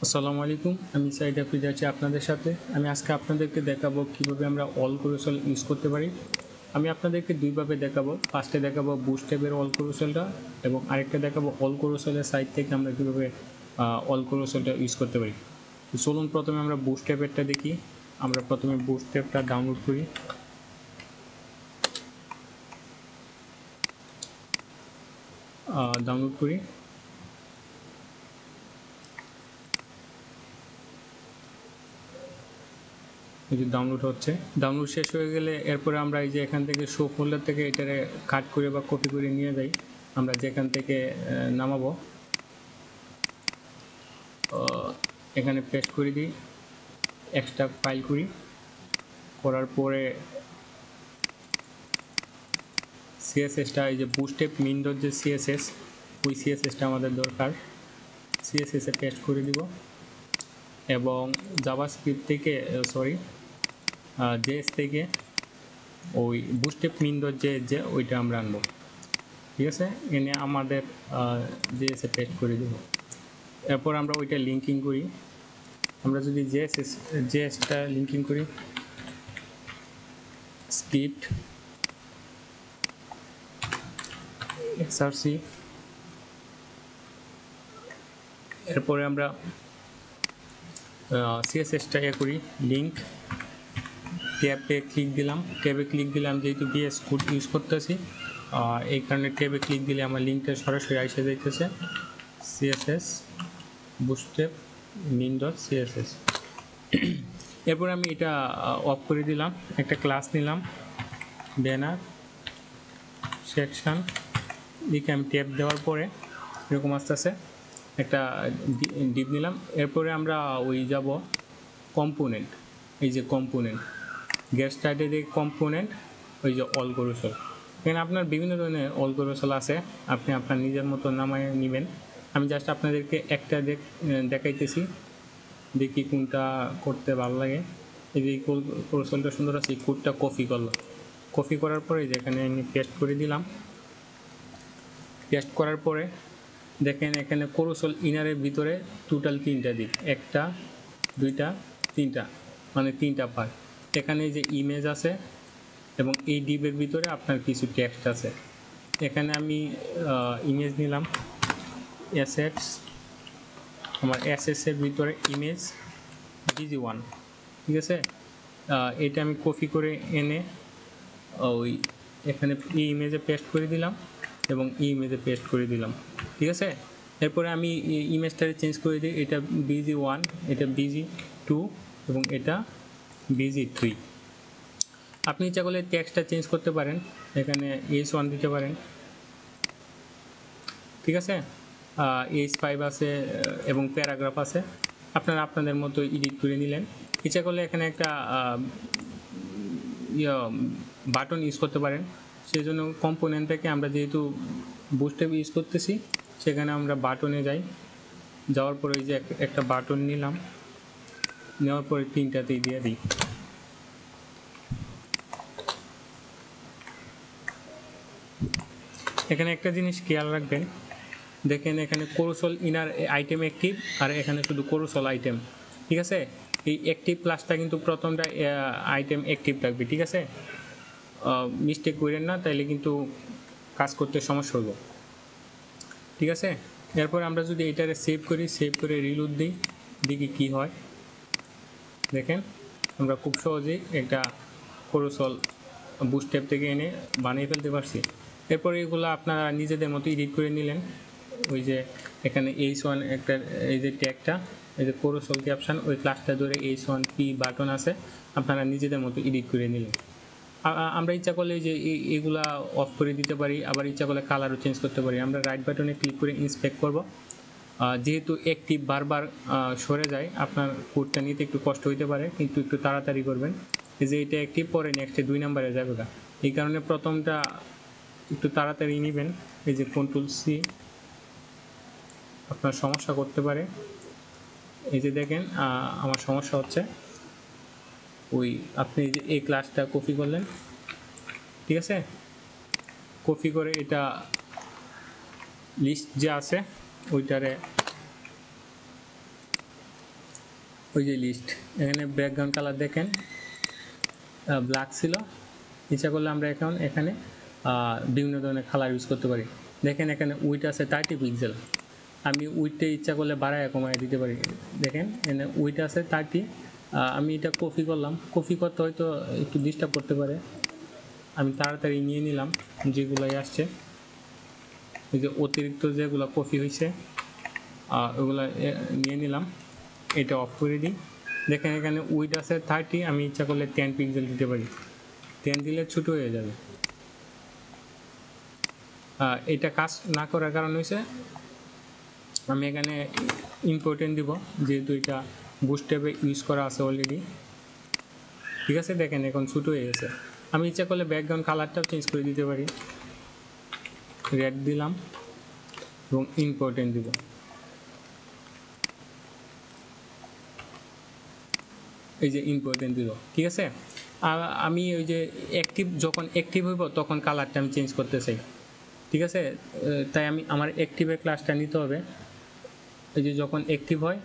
আসসালামু আলাইকুম, আমি সাইদ হাফিজ আছি আপনাদের সাথে। আমি আজকে আপনাদেরকে দেখাবো কিভাবে আমরা অল কোরসল ইউজ করতে পারি। আমি আপনাদেরকে দুইভাবে দেখাবো। ফার্স্টে দেখাবো বুস্ট্যাপের অল কোরসলটা এবং আরেকটা দেখাবো অল কোরসলের সাইড থেকে আমরা কীভাবে অল কোরসলটা ইউজ করতে পারি। তো চলুন প্রথমে আমরা বুস্ট্যাপেরটা দেখি। আমরা প্রথমে বুস্ট্যাপটা ডাউনলোড করি। এই যে ডাউনলোড হচ্ছে, ডাউনলোড শেষ হয়ে গেলে এরপরে আমরা এই যে এখান থেকে শো ফোল্ডার থেকে এটারে কাট করে বা কপি করে নিয়ে যাই। আমরা যেখান থেকে নামাবো এখানে পেস্ট করে দিই, এক্সট্রা ফাইল করার পরে সিএসএসটা এই যে বুস্ট্যাপ উইন্ডোর যে সিএসএস, ওই সিএসএসটা আমাদের দরকার। সিএসএসে পেস্ট করে দিব এবং জাভাস্ক্রিপ্ট থেকে জেএস থেকে ওই বুস্ট্যাপ উইন্ডোর যে ওইটা আমরা আনবো। ঠিক আছে, এনে আমাদের জেএসে পেস্ট করে দেব। এরপর আমরা ওইটা লিঙ্কিং করি। আমরা যদি জেএসটা লিঙ্কিং করি, স্ক্রিপ্ট এক্সআরসি, এরপরে আমরা সিএসএসটা করি লিঙ্ক, ট্যাবে ক্লিক দিলাম। যেহেতু বিএস কোড ইউজ করতেছি এই কারণে ট্যাবে ক্লিক দিলে আমার লিঙ্কটা সরাসরি এসে যাইতেছে। CSS bootstrap Windows CSS. এরপর আমি এটা অফ করে দিলাম। একটা ক্লাস নিলাম, ব্যানার সেকশন, দিকে আমি ট্যাব দেওয়ার পরে এরকম আসতেছে একটা ডিপ নিলাম। এরপরে আমরা ওই যাব কম্পোনেন্ট, এই যে কম্পোনেন্ট গেট স্টার্টেড এই কম্পোনেন্ট, ওই যে অল কোরসল। এখানে আপনার বিভিন্ন ধরনের অল কোরসল আছে, আপনি আপনার নিজের মতো নামায় নেবেন। আমি জাস্ট আপনাদেরকে একটা দেখাইতেছি, দেখি কোনটা করতে ভালো লাগে। এই যে কোরসলটা সুন্দর আছে, এই কোডটা কপি করার পরে যেখানে আমি পেস্ট করে দিলাম। পেস্ট করার পরে দেখেন এখানে কোরসল ইনারের ভিতরে টোটাল 3টা দিক, 1টা 2টা 3টা, মানে 3টা পার্ট। এখানে যে ইমেজ আছে এবং এই ডিপের ভিতরে আপনার কিছু টেক্সট আছে। এখানে আমি ইমেজ নিলাম, অ্যাসেটস, আমার অ্যাসেটসের ভিতরে ইমেজ BG1, ঠিক আছে। এটা আমি কপি করে এনে ওই এখানে এই ইমেজে পেস্ট করে দিলাম এবং এই ইমেজে পেস্ট করে দিলাম, ঠিক আছে। এরপরে আমি ইমেজটাকে চেঞ্জ করে দিই, এটা BG1, এটা BG2 এবং এটা BG3। আপনি ইচ্ছা করলে টেক্সটটা চেঞ্জ করতে পারেন, এখানে H1 দিতে পারেন, ঠিক আছে। H5 আছে এবং প্যারাগ্রাফ আছে, আপনারা আপনাদের মতো এডিট করে নিলেন। ইচ্ছা করলে এখানে একটা বাটন ইউজ করতে পারেন। সেই জন্য কম্পোনেন্ট থেকে আমরা যেহেতু বুস্ট্যাপ ইউজ করতেছি, সেখানে আমরা বাটনে যাই। যাওয়ার পরে এই যে একটা বাটন নিলাম, নেওয়ার পরে 3টাতেই দিয়ে দিই। এখানে একটা জিনিস খেয়াল রাখবেন, দেখেন এখানে কোরসল ইনার আইটেম অ্যাক্টিভ আর এখানে শুধু কোরসল আইটেম, ঠিক আছে। এই অ্যাক্টিভ প্লাসটা কিন্তু প্রথমটা আইটেম অ্যাক্টিভ থাকবে, ঠিক আছে। মিস্টেক করেন না, তাইলে কিন্তু কাজ করতে সমস্যা হলো, ঠিক আছে। এরপর আমরা যদি এটারে সেভ করে রিলোড দিই, দেখি কী হয়। দেখেন আমরা খুব সহজেই একটা কোরসল বুস্ট্যাপ থেকে এনে বানিয়ে ফেলতে পারছি। এরপর এগুলো আপনারা নিজেদের মতো এডিট করে নিলেন। ওই যে এখানে H1 একটা, এই যে ট্যাগটা, এই যে কোরসল ক্যাপশন, ওই ক্লাসটা ধরে H1P বাটন আছে, আপনারা নিজেদের মতো এডিট করে নিলেন। আমরা ইচ্ছা করলে যে এগুলা অফ করে দিতে পারি, আবার ইচ্ছা করলে কালারও চেঞ্জ করতে পারি। আমরা রাইট বাটনে ক্লিক করে ইন্সপেক্ট করব। যেহেতু অ্যাক্টিভ বারবার সরে যায়, আপনার কোডটা নিতে একটু কষ্ট হইতে পারে, কিন্তু একটু তাড়াতাড়ি করবেন। এই যে এটা অ্যাক্টিভ, পরে নেক্সটে 2 নম্বরে যাবে, এই কারণে প্রথমটা একটু তাড়াতাড়ি নেবেন। এই যে Ctrl+C, আপনার সমস্যা করতে পারে। এই যে দেখেন আমার সমস্যা হচ্ছে, ওই আপনি যে এই ক্লাসটা কপি করলেন, ঠিক আছে। কপি করে এটা লিস্ট যে আছে ওইটারে ওই যে লিস্ট, এখানে ব্যাকগ্রাউন্ড কালার দেখেন ব্ল্যাক ছিল, ইচ্ছা করলে আমরা এখন এখানে বিভিন্ন ধরনের কালার ইউজ করতে পারি। দেখেন এখানে উইড আছে 30 পিক্সেল, আমি উইডটা ইচ্ছা করলে বাড়ায় কমায় দিতে পারি। দেখেন এখানে উইড আছে 30, আমি এটা কপি করলাম, কপি করতে হয়তো একটু ডিস্টার্ব করতে পারে, আমি তাড়াতাড়ি নিয়ে নিলাম যেগুলোই আসছে। এই যে অতিরিক্ত যেগুলো কপি হয়েছে ওগুলো নিয়ে নিলাম, এটা অফ করে দিই। দেখেন এখানে উইড আছে 30, আমি ইচ্ছা করলে 10 পিক্সেল দিতে পারি, 10 দিলে ছোটো হয়ে যাবে। এটা কাজ না করার কারণ হয়েছে আমি এখানে ইম্পর্টেন্ট দিব, যেহেতু এটা বুস্ট ট্যাবে ইউজ করা আছে অলরেডি। ঠিক আছে, দেখেন এখন ছোটো হয়ে গেছে। আমি ইচ্ছা করলে ব্যাকগ্রাউন্ড কালারটাও চেঞ্জ করে দিতে পারি, রেড দিলাম এবং ইম্পর্টেন্ট দিব। এই যে ইম্পর্টেন্ট দিল, ঠিক আছে। আমি ওই যে যখন অ্যাক্টিভ হইব তখন কালারটা আমি চেঞ্জ করতে চাই, ঠিক আছে। তাই আমি আমার অ্যাক্টিভের ক্লাসটা নিতে হবে। এই যে যখন অ্যাক্টিভ হয়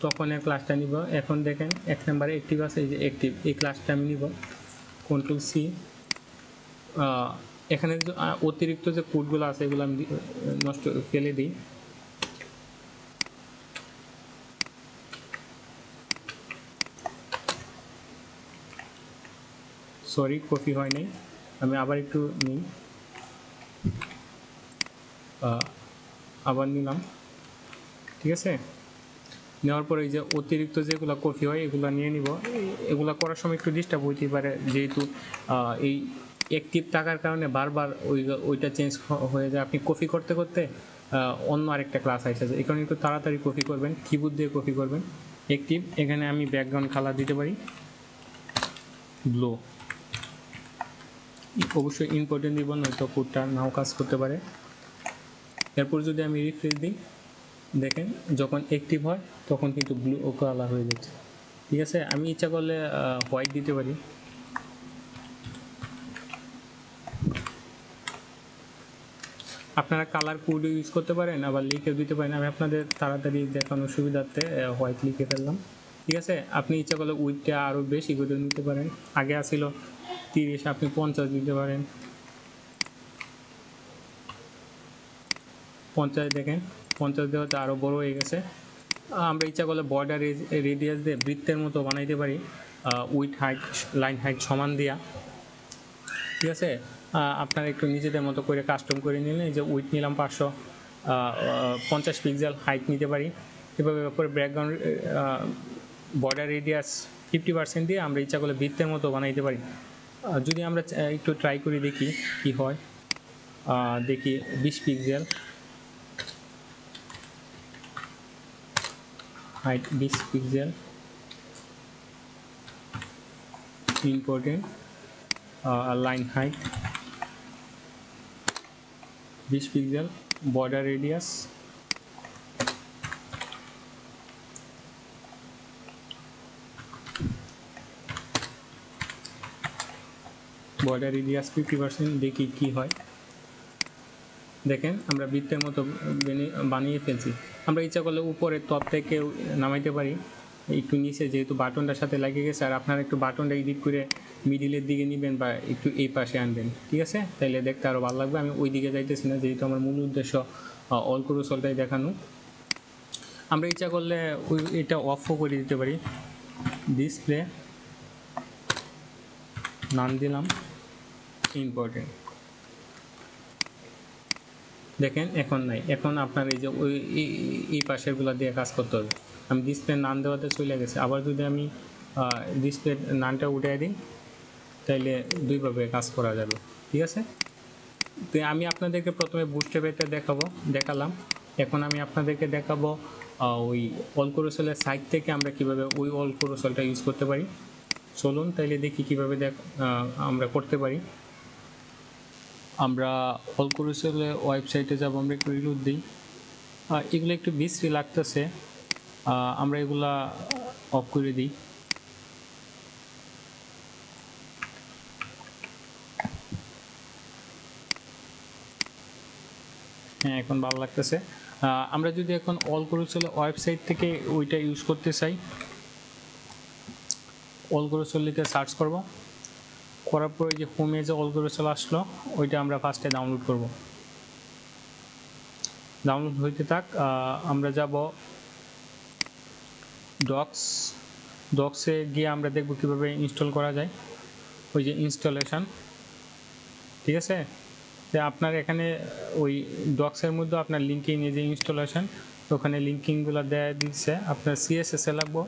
তখন এর ক্লাসটা নিব। এখন দেখেন 1 নম্বরে অ্যাক্টিভ আছে, এই যে অ্যাক্টিভ, এই ক্লাসটা আমি নিব, Ctrl+C। এখানে অতিরিক্ত যে কোডগুলো আছে এগুলো আমি নষ্ট ফেলে দিই। সরি, কপি হয় নাই, আমি আবার একটু নিই, আবার নিলাম, ঠিক আছে। নেওয়ার পরে এই যে অতিরিক্ত যেগুলো কপি হয় এগুলো নিয়ে নিব। এগুলো করার সময় একটু ডিস্টার্ব হইতে পারে, যেহেতু এই অ্যাক্টিভ থাকার কারণে বারবার ওইটা চেঞ্জ হয়ে যায়। আপনি কপি করতে করতে অন্য আরেকটা ক্লাস আসে যায়, এখানে একটু তাড়াতাড়ি কপি করবেন, কিবোর্ড দিয়ে কপি করবেন। অ্যাক্টিভ, এখানে আমি ব্যাকগ্রাউন্ড কালার দিতে পারি ব্লু, অবশ্যই ইম্পর্টেন্ট দিব, নয়তো কোডটা নাও কাজ করতে পারে। এরপর যদি আমি রিফ্রেশ দিই, দেখেন যখন অ্যাক্টিভ হয় তখন কিন্তু ব্লু কালার হয়ে যাচ্ছে, ঠিক আছে। আমি ইচ্ছা করলে হোয়াইট দিতে পারি। আপনারা কালার কোড ইউজ করতে পারেন, আবার লিখে দিতে পারেন। আমি আপনাদের তাড়াতাড়ি দেখানোর সুবিধার্থে হোয়াইট লিখে ফেললাম, ঠিক আছে। আপনি ইচ্ছা করলে উইডটা আরও বেশি করে নিতে পারেন, আগে আসছিল 30, আপনি 50 দিতে পারেন। 50 দেখেন, 50 দেওয়াতে আরও বড় হয়ে গেছে। আমরা ইচ্ছা করলে বর্ডার রেডিয়াস দিয়ে বৃত্তের মতো বানাইতে পারি, উইথ হাইট, লাইন হাইট সমান দিয়া, ঠিক আছে। আপনারা একটু নিজেদের মতো করে কাস্টম করে নিলেন। এই যে উইথ নিলাম 550 পিক্সেল, হাইট নিতে পারি এভাবে। করে ব্যাকগ্রাউন্ড বর্ডার রেডিয়াস 50% দিয়ে আমরা ইচ্ছা করলে বৃত্তের মতো বানাইতে পারি। যদি আমরা একটু ট্রাই করে দেখি কি হয়, দেখি 20 pixel, height 20 pixel, important line height 20 pixel, border radius border radius 50%, দেখি কি হয়। দেখেন আমরা বৃত্তের মতো বানিয়ে ফেলছি। আমরা ইচ্ছা করলে উপরের টপ থেকে নামাইতে পারি, একটু নিচে, যেহেতু বাটনটার সাথে লাগিয়ে গেছে। আর আপনারা একটু বাটনটা এডিট করে মিডিলের দিকে নেবেন বা একটু এই পাশে আনবেন, ঠিক আছে, তাইলে দেখতে আরও ভালো লাগবে। আমি ওই দিকে যাইতেছি না, যেহেতু আমার মূল উদ্দেশ্য অল ক্রুসলটাই দেখানো। আমরা ইচ্ছা করলে এটা অফও করে দিতে পারি, ডিসপ্লে নাম দিলাম ইম্পর্টেন্ট। দেখেন এখন নাই, এখন আপনার এই যে এই পাশেরগুলো দিয়ে কাজ করতে হবে। আমি ডিসপ্লে নাম দেওয়াতে চলে গেছে। আবার যদি আমি ডিসপ্লে নামটা উঠে দিই তাইলে দুইভাবে কাজ করা যাবে, ঠিক আছে। তো আমি আপনাদেরকে প্রথমে বুস্টস্ট্র্যাপটা দেখালাম। এখন আমি আপনাদেরকে দেখাবো ওই অল ক্রুসলের সাইট থেকে আমরা কিভাবে ওই অল ক্রুসলটা ইউজ করতে পারি। চলুন তাইলে দেখি কিভাবে আমরা করতে পারি। আমরা অল ক্রুসলের ওয়েবসাইটে যাব, আমরা একটু রিলোড দিই। এগুলো একটু বিশ্রী লাগতেছে, আমরা এগুলা অফ করে দিই। হ্যাঁ, এখন ভালো লাগতেছে। আমরা যদি এখন অল ক্রুসলের ওয়েবসাইট থেকে ওইটা ইউজ করতে চাই অলগোরোসল লিখে সার্চ করব, করার পরে যে হোমে যে অলগোরোসল আসলো ওইটা আমরা ফার্স্টে ডাউনলোড করব। ডাউনলোড হইতে থাক, আমরা যাব ডক্সে গিয়ে আমরা দেখব কীভাবে ইনস্টল করা যায়, ওই যে ইনস্টলেশন, ঠিক আছে। তো আপনার এখানে ওই ডক্সের মধ্যে আপনার লিঙ্কিং এই যে ইনস্টলেশন, ওখানে লিঙ্কিংগুলো দেওয়া দিচ্ছে। আপনার সিএসএসে লাগবো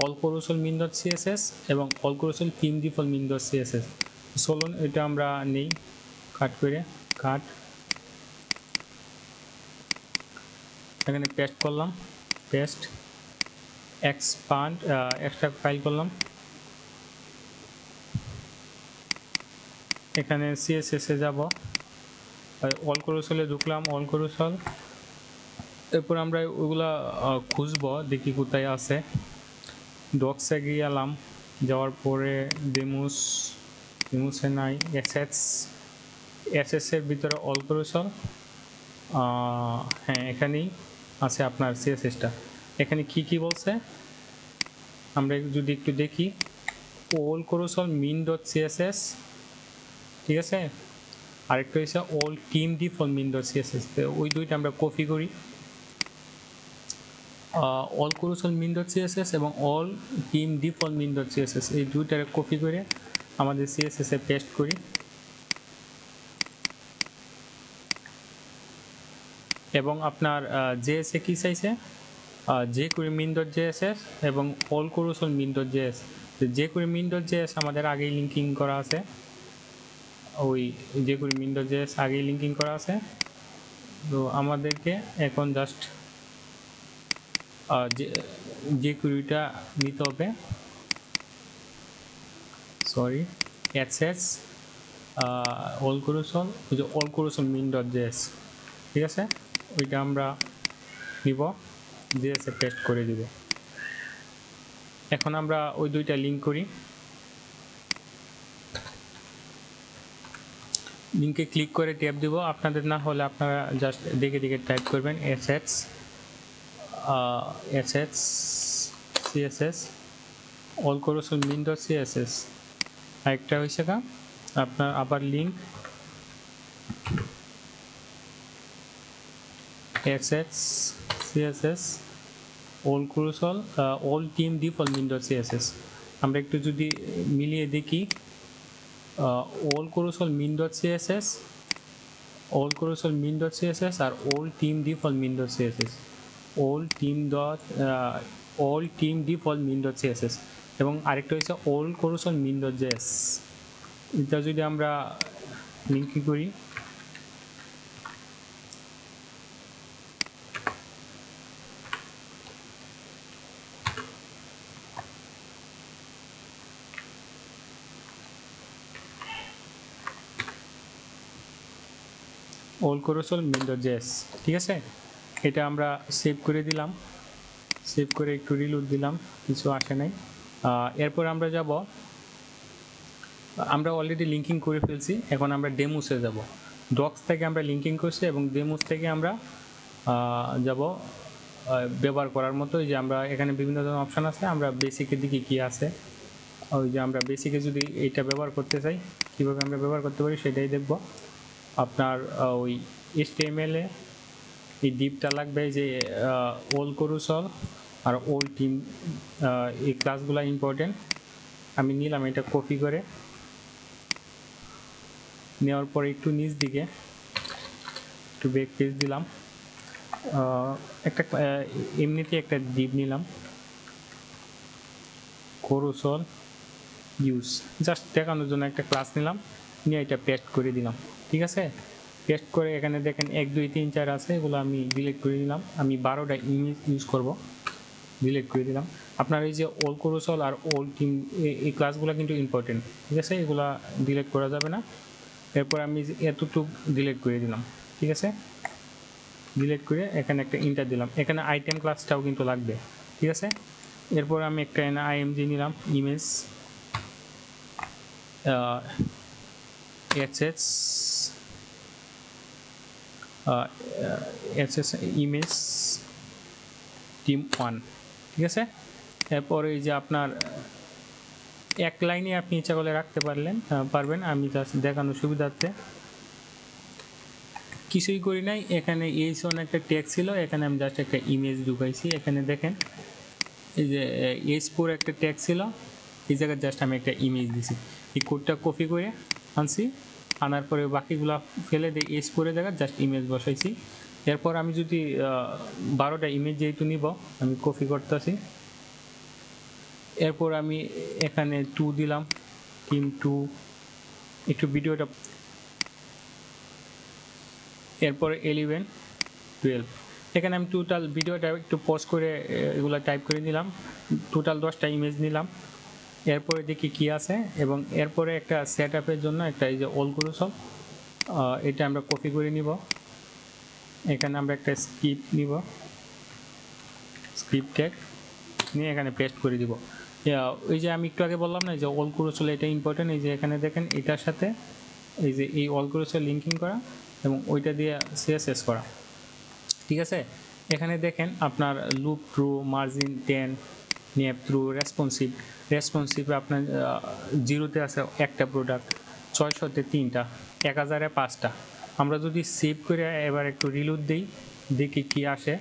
অলগোরোসল মিন ডট সিএসএস এবং অলগোরোসল theme default min dot CSS. চলুন এটা আমরা নেই, কাট এখানে পেস্ট করলাম, পেস্ট এক্সপান্ড এক্সট্রাক্ট ফাইল করলাম, এখানে সিএসএসে যাব, অলগোরোসলে ঢুকলাম, অলগোরোসল, এরপর আমরা ওইগুলা খুঁজবো দেখি কোথায় আছে। ডক্সে গিয়ে এলাম, যাওয়ার পরে ডেমুসে নাই, এসএসের ভিতরে অলগোরোসল, হ্যাঁ এখানেই আছে আপনার সিএসএসটা। এখানে কি বলছে আমরা যদি একটু দেখি, অলগোরোসল মিন ডট সিএসএস, ঠিক আছে, আরেকটা হচ্ছে all theme default min dot CSS. ওই দুইটা আমরা কপি করি, অলগোরোসল মিন ডট সিএসএস এবং all theme default min dot CSS, এই দুইটারে কপি করে আমাদের সিএসএসে পেস্ট করি। এবং আপনার জেএসএ কি চাইছে, jQuery min ডট জেএসএস এবং অলগোরোসল min dot JS. jQuery min dot JS আমাদের আগেই লিঙ্কিং করা আছে, ওই jQuery min ডট জেএস আগেই লিঙ্কিং করা আছে। তো আমাদেরকে এখন জাস্ট jQueryটা নিতে হবে, সরি অ্যাডসেস অলগোরোসল, ওই যে অলগোরোসল মিন ডট জেএস, ঠিক আছে, ওইটা আমরা নিব, জেএসএ পেস্ট করে দিব। এখন আমরা ওই দুইটা লিঙ্ক করি, লিঙ্কে ক্লিক করে ট্যাপ দিব। আপনাদের না হলে আপনারা জাস্ট দেখে টাইপ করবেন অ্যাডসেস সিএসএস অলগোরোসল মিন ডট সিএসএস। আরেকটা হয়েছে কা আপনার আবার লিঙ্ক অ্যাডসেস সিএসএস অলগোরোসল all theme default min dot CSS. আমরা একটু যদি মিলিয়ে দেখি, অলগোরোসল মিন ডট সিএসএস, অলগোরোসল মিন ডট সিএসএস আর all theme default min dot CSS, all theme default min dot CSS এবং আরেকটা হচ্ছে অলগোরোসল মিন ডট জেএস। এটা যদি আমরা লিঙ্কিং করি, অলগোরোসল মিন ডট জেএস, ঠিক আছে। এটা আমরা সেভ করে দিলাম, সেভ করে একটু রিলোড দিলাম, কিছু আসে নাই। এরপর আমরা যাব, আমরা অলরেডি লিঙ্কিং করে ফেলছি, এখন আমরা ডেমোসে যাব। ডক্স থেকে আমরা লিঙ্কিং করছি এবং ডেমোস থেকে আমরা যাব ব্যবহার করার মতো। যে আমরা এখানে বিভিন্ন ধরনের অপশান আছে, আমরা বেসিকের দিকে কি আছে, ওই যে আমরা বেসিকে যদি এইটা ব্যবহার করতে চাই কীভাবে আমরা ব্যবহার করতে পারি সেটাই দেখব। আপনার ওই HTML এ এই ডিপটা লাগবে, যে অলগোরোসল আর অল টিম, এই ক্লাসগুলো ইম্পর্টেন্ট। আমি নিলাম এটা কপি করে, নেওয়ার পরে একটু নিচ দিকে একটু ব্যাক পেজ দিলাম, একটা এমনিতে একটা ডিপ নিলাম, কোরোসল ইউজ, জাস্ট দেখানোর জন্য একটা ক্লাস নিলাম, নিয়ে এটা পেস্ট করে দিলাম, ঠিক আছে। পেস্ট করে এখানে দেখেন 1 2 3 4 আছে, এগুলো আমি ডিলিট করে দিলাম। আমি 12টা ইমেজ ইউজ করব, ডিলিট করে দিলাম। আপনার এই যে অলগোরোসল আর অল টিম, এই ক্লাসগুলো কিন্তু ইম্পর্টেন্ট, ঠিক আছে, এগুলা ডিলিট করা যাবে না। এরপর আমি এতটুকু ডিলিট করে দিলাম, ঠিক আছে, ডিলিট করে এখানে একটা ইন্টার দিলাম। এখানে আইটেম ক্লাসটাও কিন্তু লাগবে, ঠিক আছে। এরপর আমি একটা আইএমজি নিলাম, ইমেজ ইমেজ টিম 1, ঠিক আছে। এরপর এই যে আপনার এক লাইনে আপনি ইচ্ছা করলে রাখতে পারবেন। আমি জাস্ট দেখানোর সুবিধার্থে কিছুই করি নাই। এখানে এইচ1 একটা ট্যাগ ছিল, এখানে আমি জাস্ট একটা ইমেজ ঢুকাইছি। এখানে দেখেন এই যে এইচ4 একটা ট্যাগ ছিল, এই জায়গায় জাস্ট আমি একটা ইমেজ দিছি। এই কোডটা কপি করে আনছি, আনার পরে বাকিগুলো ফেলে দিয়ে এইচ4 জায়গায় জাস্ট ইমেজ বসাইছি। এরপর আমি যদি 12টা ইমেজ যেহেতু নিব, আমি কপি করতেছি। এরপর আমি এখানে 2 দিলাম, টিম 2, একটু ভিডিওটা, এরপর 11 12। এখানে আমি টোটাল ভিডিওটা একটু পজ করে এগুলো টাইপ করে নিলাম, টোটাল 10টা ইমেজ নিলাম। এরপরে দেখি কি আছে, এবং এরপরে একটা সেট আপের জন্য একটা এই যে অল ক্রুসল, এটা আমরা কপি করে নিব। এখানে আমরা একটা স্ক্রিপ্ট নিব, স্ক্রিপ্ট ট্যাগ নিয়ে এখানে পেস্ট করে দিব। ওই যে আমি একটু আগে বললাম না যে অল ক্রুসল, এটা ইম্পর্টেন্ট। এই যে এখানে দেখেন এটার সাথে এই যে এই অল ক্রুসল লিঙ্কিং করা এবং ওইটা দিয়ে সিএসএস করা, ঠিক আছে। এখানে দেখেন আপনার লুপ থ্রু, মার্জিন 10, নেপ থ্রু, রেসপন্সিভে আপনার 0-তে আছে একটা প্রোডাক্ট, 600-তে 3টা, 1000-এ 5টা। আমরা যদি সেভ করে এবার একটু রিলোড দিই, দেখি কি আসে।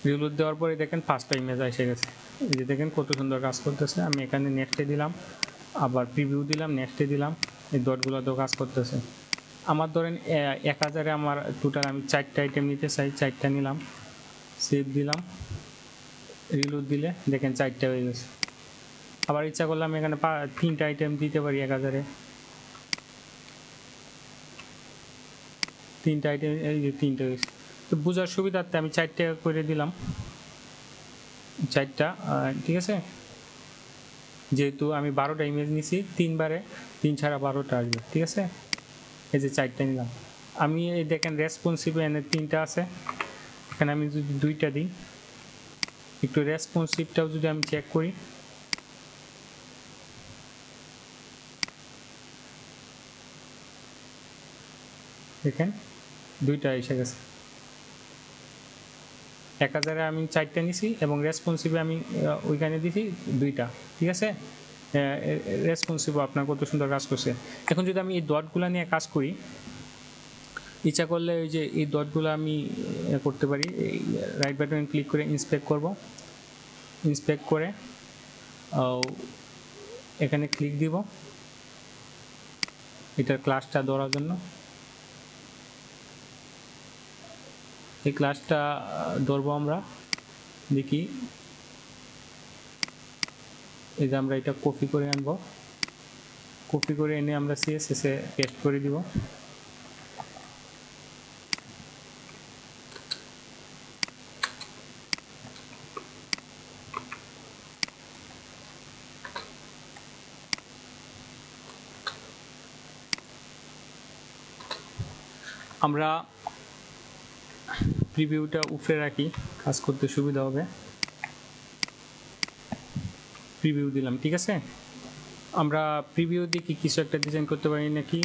রিলোড দেওয়ার পরে দেখেন 5টা ইমেজ এসে গেছে। এই যে দেখেন কত সুন্দর কাজ করতেছে। আমি এখানে নেক্সটে দিলাম, আবার প্রিভিউ দিলাম, নেক্সটে দিলাম, এই ডটগুলো তো কাজ করতেছে। আমার ধরেন 1000-এ আমার টোটাল আমি 4টা আইটেম নিতে চাই, 4টা নিলাম, সেভ দিলাম, রিলোড দিলে দেখেন 4টা হয়ে গেছে। আবার ইচ্ছা করলাম এখানে 3টা আইটেম দিতে পারি 1000-এ, 3টা আইটেম, এই যে 3টা হয়েছে। তো বোঝার সুবিধার্থে আমি 4টা করে দিলাম, 4টা, ঠিক আছে। যেহেতু আমি 12টা ইমেজ নিছি, 3বারে 3 ছাড়া 12টা আসবে, ঠিক আছে। এই যে 4টা নিলাম। আমি এই দেখেন রেসপন্সিভ এনে 3টা আছে, এখানে আমি যদি 2টা দিই, একটু রেসপন্সিভটাও যদি আমি চেক করি, দেখেন 2টা এসে গেছে। 1000-এ আমি 4টা নিছি এবং রেসপন্সিভে আমি ওইখানে দিছি 2টা, ঠিক আছে। রেসপন্সিভ আপনার কত সুন্দর কাজ করছে। এখন যদি আমি এই ডটগুলো নিয়ে কাজ করি, ইচ্ছা করলে ওই যে এই ডটগুলো আমি করতে পারি। রাইট বাটন ক্লিক করে ইন্সপেক্ট করব, ইন্সপেক্ট করে এখানে ক্লিক দিব এটার ক্লাসটা ধরার জন্য। এই ক্লাসটা ধরবো আমরা, দেখি এই যে আমরা এটা কপি করে আনব, কপি করে এনে আমরা সিএসএসে পেস্ট করে দিব। আমরা প্রিভিউটা উপরে রাখি, কাজ করতে সুবিধা হবে। প্রিভিউ দিলাম, ঠিক আছে। আমরা প্রিভিউ দিয়ে কি কিছু একটা ডিজাইন করতে পারি নাকি,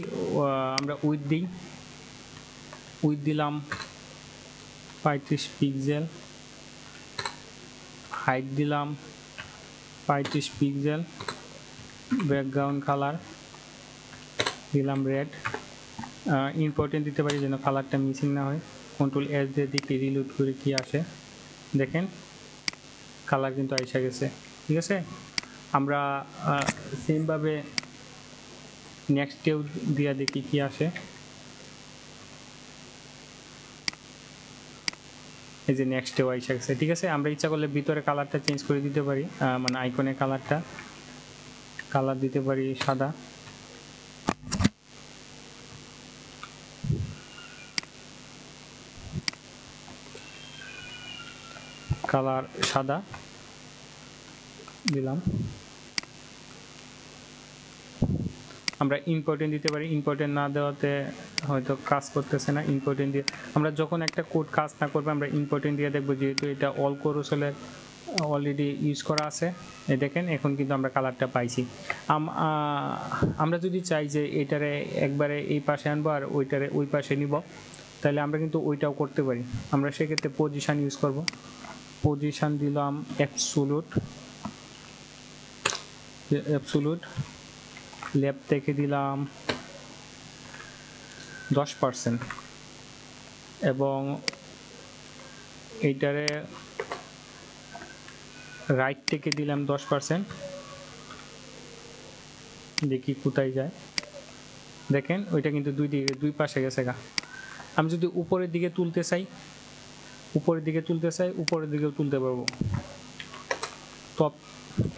আমরা উইথ দিই, উইথ দিলাম 35 পিক্সেল, হাইট দিলাম 35 পিক্সেল, ব্যাকগ্রাউন্ড কালার দিলাম রেড। ইম্পর্টেন্ট দিতে পারি যেন কালারটা মিসিং না হয়। কন্ট্রোল-S দিয়ে দিকে রিলোড করে কি আসে, দেখেন কালার কিন্তু আইসা গেছে, ঠিক আছে। আমরা সেমভাবে নেক্সটেও দিয়া দেখি কি আসে। এই যে নেক্সটেও আইসা গেছে, ঠিক আছে। আমরা ইচ্ছা করলে ভিতরে কালারটা চেঞ্জ করে দিতে পারি, মানে আইকনের কালারটা, কালার দিতে পারি সাদা, কালার সাদা দিলাম। আমরা ইম্পর্টেন্ট দিতে পারি, ইম্পর্টেন্ট না দেওয়াতে হয়তো কাজ করতেছে না। ইম্পর্টেন্ট দিয়ে আমরা যখন একটা কোড কাজ না করবে আমরা ইম্পর্টেন্ট দিয়ে দেখবো, যেহেতু এটা অল ক্রুসলের অলরেডি ইউজ করা আছে। এই দেখেন এখন কিন্তু আমরা কালারটা পাইছি। আমরা যদি চাই যে এটারে একবারে এই পাশে আনবো আর ওইটারে ওই পাশে নিব, তাহলে আমরা কিন্তু ওইটাও করতে পারি। আমরা সেক্ষেত্রে পজিশন ইউজ করব, পজিশন দিলাম অ্যাবসোলুট, অ্যাবসোলুট ল্যাব থেকে দিলাম 10% এবং এইটারে রাইট থেকে দিলাম 10%। দেখি কোথায় যায়, দেখেন ওইটা কিন্তু দুই পাশে গেছে গা। আমি যদি উপরের দিকে তুলতে চাই উপরের দিকেও তুলতে পারবো।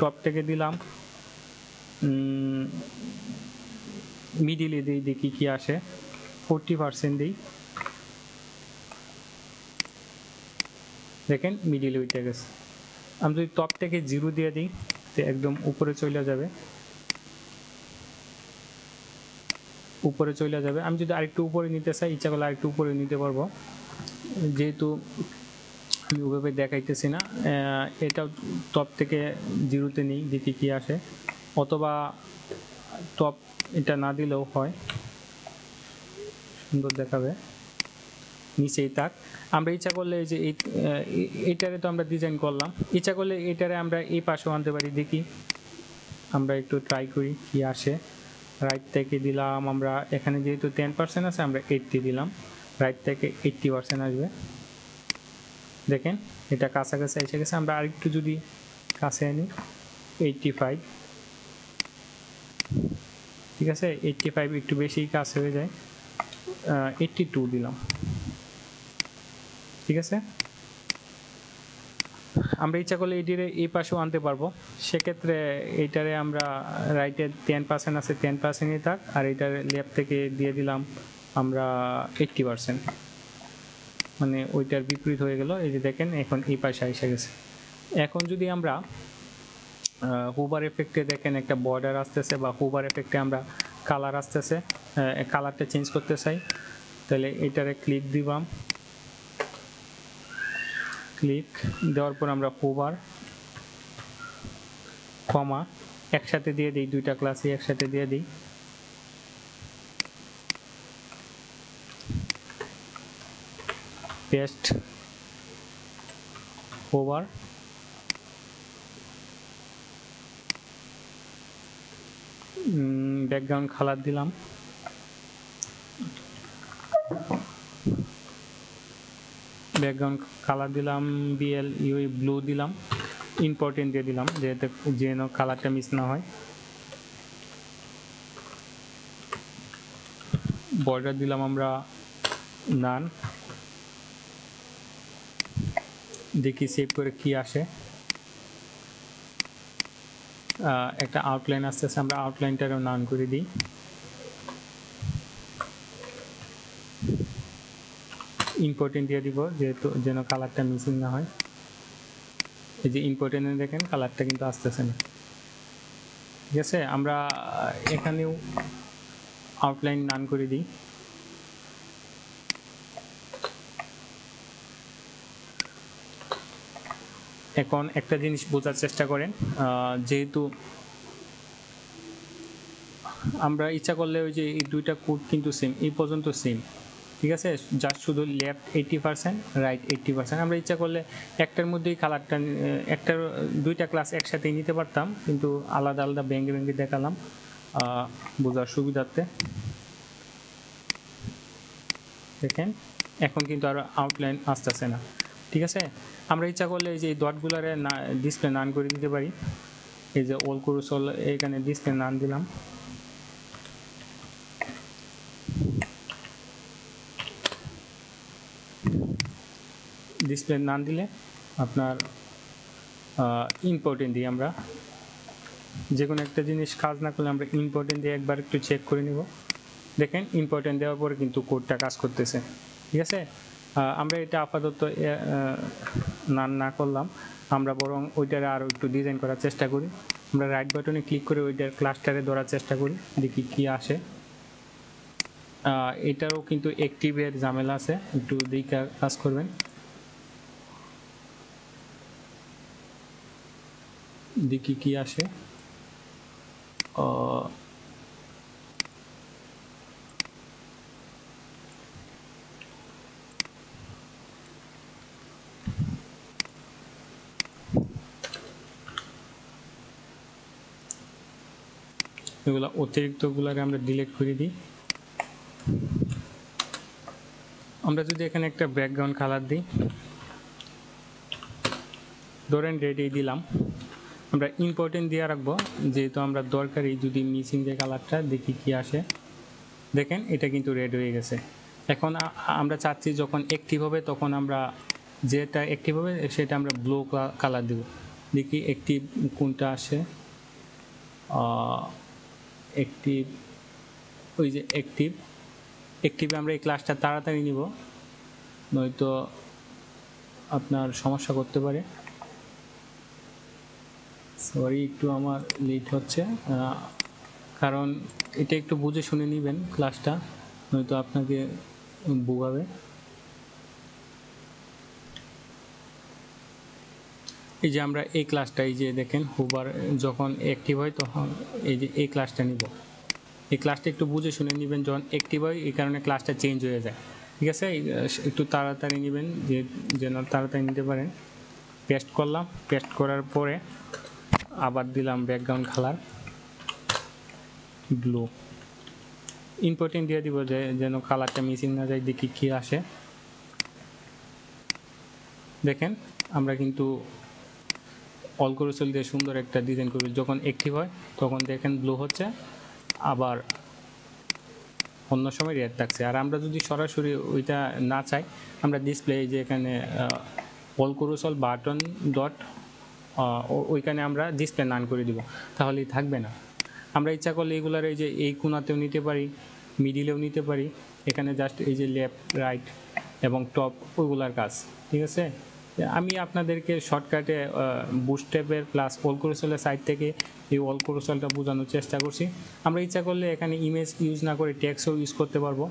টপ থেকে দিলাম, মিডিলে দিই, দেখি কি আসে। 40% দিই, দেখেন মিডিলে উঠে গেছে। আমি যদি টপ থেকে 0 দিয়ে দিই তো একদম উপরে চলে যাবে, আমি যদি আরেকটু উপরে নিতে চাই, ইচ্ছা করলে আরেকটু উপরে নিতে পারবো, যেহেতু আমি ওইভাবে দেখাইতেছি না। এটাও টপ থেকে 0-তে নিই, দেখি কি আসে। অথবা টপ এটা না দিলেও হয়, সুন্দর দেখাবে, নিচেই থাক। আমরা ইচ্ছা করলে এই যে এইটারে তো আমরা ডিজাইন করলাম, ইচ্ছা করলে এটারে আমরা এই পাশেও আনতে পারি। দেখি আমরা একটু ট্রাই করি কি আসে। রাইট থেকে দিলাম আমরা, এখানে যেহেতু 10% আছে আমরা 80 দিলাম, রাইট থেকে 80% আসবে। দেখেন এটা কাছাকাছি এসে গেছে। আমরা আরেকটু যদি কাছে আনি, 85, ঠিক আছে, 85 একটু বেশি কাছে হয়ে যায়, 82 দিলাম, ঠিক আছে। আমরা ইচ্ছা করলে এটিরে এই পাশেও আনতে পারবো, সেক্ষেত্রে এইটারে আমরা রাইটে 10% আছে 10%ই থাক, আর এইটার লেফট থেকে দিয়ে দিলাম আমরা 80%, মানে ওইটার বিপরীত হয়ে গেল। এই যে দেখেন এখন এই পাশে এসে গেছে। এখন যদি আমরা হুবার এফেক্টে দেখেন একটা বর্ডার আসতেছে, বা হুবার এফেক্টে আমরা কালার আসতেছে, কালারটা চেঞ্জ করতে চাই, তাহলে এটারে ক্লিক দিবাম। ক্লিক দেওয়ার পর আমরা হুবার কমা একসাথে দিয়ে দিই, দুইটা ক্লাসই একসাথে দিয়ে দিই। পেস্ট হুবার, ব্যাকগ্রাউন্ড কালার দিলাম, BLUE ব্লু দিলাম, ইম্পর্টেন্ট দিয়ে দিলাম যেহেতু যেন কালারটা মিস না হয়। বর্ডার দিলাম আমরা নান, দেখি সেভ করে কি আসে। একটা আউটলাইন আসতেছে, আমরা আউটলাইনটারও নান করে দিই। ইম্পর্টেন্ট দিয়ে দিব যেহেতু যেন কালারটা মিসিং না হয়। এই যে ইম্পর্টেন্টে দেখেন কালারটা কিন্তু আসতেছে না, ঠিক আছে। আমরা এখানেও আউটলাইন নান করে দিই। এখন একটা জিনিস বোঝার চেষ্টা করেন, যেহেতু আমরা ইচ্ছা করলে ওই যে এই দুইটা কোড কিন্তু সেম, এই পর্যন্ত সেম, ঠিক আছে, জাস্ট শুধু লেফট 80% রাইট 80%। আমরা ইচ্ছা করলে একটার মধ্যেই কালারটা, একটার দুইটা ক্লাস একসাথেই নিতে পারতাম, কিন্তু আলাদা আলাদা ভেঙে দেখালাম বোঝার সুবিধার্থে। দেখেন এখন কিন্তু আর আউটলাইন আসতেছে না, ঠিক আছে। আমরা ইচ্ছা করলে এই যে এই ডটগুলারে ডিসপ্লে নান করে দিতে পারি। এই যে অল কুরসল এখানে ডিসপ্লে নান দিলাম, ডিসপ্লে নান দিলে আপনার ইম্পর্টেন্ট দিই, আমরা যে কোনো একটা জিনিস কাজ না করলে আমরা ইম্পর্টেন্ট দিয়ে একবার একটু চেক করে নিব। দেখেন ইম্পর্টেন্ট দেওয়ার পরে কিন্তু কোডটা কাজ করতেছে, ঠিক আছে। আমরা এটা আপাতত নান না করলাম, আমরা বরং ওইটারে আরও একটু ডিজাইন করার চেষ্টা করি। আমরা রাইট বাটনে ক্লিক করে ওইটার ক্লাস্টারে ধরার চেষ্টা করি, দেখি কি আসে। এটারও কিন্তু অ্যাক্টিভের ঝামেলা আছে, একটু দেখে কাজ করবেন। দেখি কি আসে। এগুলো অতিরিক্তগুলোকে আমরা ডিলিট করে দিই। আমরা যদি এখানে একটা ব্যাকগ্রাউন্ড কালার দিই, ধরেন রেডি দিলাম, আমরা ইম্পর্টেন্ট দিয়ে রাখবো, যেহেতু আমরা দরকারি যদি মিসিং যে কালারটা দেখি কি আসে। দেখেন এটা কিন্তু রেড হয়ে গেছে। এখন আমরা চাচ্ছি যখন অ্যাক্টিভ হবে তখন আমরা যেটা অ্যাক্টিভ হবে সেটা আমরা ব্লু কালার দেব। দেখি অ্যাক্টিভ কোনটা আসে। অ্যাক্টিভ, ওই যে অ্যাক্টিভে আমরা এই ক্লাসটা তাড়াতাড়ি নিব, নয়তো আপনার সমস্যা করতে পারে। সরি, একটু আমার লেট হচ্ছে, কারণ এটা একটু বুঝে শুনে নেবেন ক্লাসটা, নয়তো আপনাকে ভোগাবে। এই যে আমরা এই ক্লাসটা, এই যে দেখেন হুবার যখন অ্যাক্টিভ হয় তখন এই যে এই ক্লাসটা নিব। এই ক্লাসটা একটু বুঝে শুনে নেবেন, যখন অ্যাক্টিভ হয় এই কারণে ক্লাসটা চেঞ্জ হয়ে যায়। ঠিক আছে, একটু তাড়াতাড়ি নেবেন যেন তাড়াতাড়ি নিতে পারেন। পেস্ট করলাম, পেস্ট করার পরে আবার দিলাম ব্যাকগ্রাউন্ড কালার ব্লু। ইম্পর্টেন্ট দিয়ে দিব যেন কালারটা মিসিং না যায়। দেখি কি আসে। দেখেন আমরা কিন্তু অল ক্রোসেল দিয়ে সুন্দর একটা ডিজাইন করব। যখন অ্যাক্টিভ হয় তখন দেখেন ব্লু হচ্ছে, আবার অন্য সময় রেড থাকছে। আর আমরা যদি সরাসরি ওইটা না চাই, আমরা ডিসপ্লে যে এখানে অল ক্রোসেল বাটন ডট, ওইখানে আমরা ডিসপ্লে নান করে দিব, তাহলেই থাকবে না। আমরা ইচ্ছা করলে এগুলার এই যে এই কোণাতেও নিতে পারি, মিডিলেও নিতে পারি। এখানে জাস্ট এই যে লেফট রাইট এবং টপ ওইগুলার কাজ। ঠিক আছে, আমি আপনাদেরকে শর্টকাটে বুটস্ট্র্যাপের প্লাস অল ক্রোসেলের সাইড থেকে এই অল ক্রোসেলটা বোঝানোর চেষ্টা করছি। আমরা ইচ্ছা করলে এখানে ইমেজ ইউজ না করে টেক্সটও ইউজ করতে পারবো।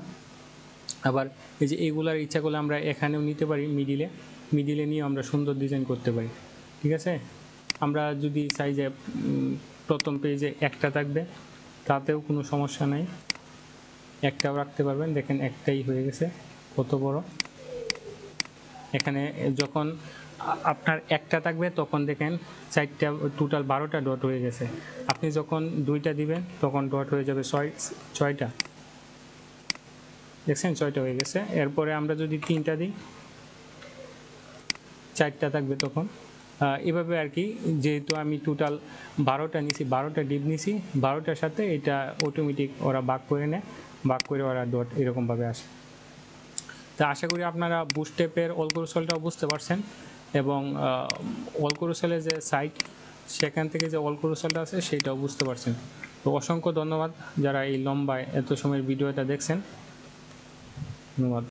আবার এই যে এইগুলার ইচ্ছা করলে আমরা এখানেও নিতে পারি, মিডিলে নিয়ে আমরা সুন্দর ডিজাইন করতে পারি। ঠিক আছে, আমরা যদি চাই যে প্রথম পেজে একটা থাকবে, তাতেও কোনো সমস্যা নাই, একটাও রাখতে পারবেন। দেখেন একটাই হয়ে গেছে, কত বড়। এখানে যখন আপনার একটা থাকবে তখন দেখেন 4টা, টোটাল 12টা ডট হয়ে গেছে। আপনি যখন 2টা দিবেন তখন ডট হয়ে যাবে 6টা। দেখছেন 6টা হয়ে গেছে। এরপরে আমরা যদি 3টা দিই 4টা থাকবে তখন। এভাবে আর কি, যেহেতু আমি টোটাল 12টা নিছি, 12টা ডিপ নিছি, 12টার সাথে এটা অটোমেটিক ওরা ভাগ করে নেয়, ভাগ করে ওরা ডট এরকমভাবে আসে। তা আশা করি আপনারা বুটস্ট্র্যাপের অল ক্রোসেলটাও বুঝতে পারছেন, এবং অল ক্রোসেলের যে সাইট সেখান থেকে যে অল ক্রোসেলটা আছে সেটাও বুঝতে পারছেন। তো অসংখ্য ধন্যবাদ যারা এই লম্বায় এত সময়ের ভিডিওটা দেখছেন। ধন্যবাদ।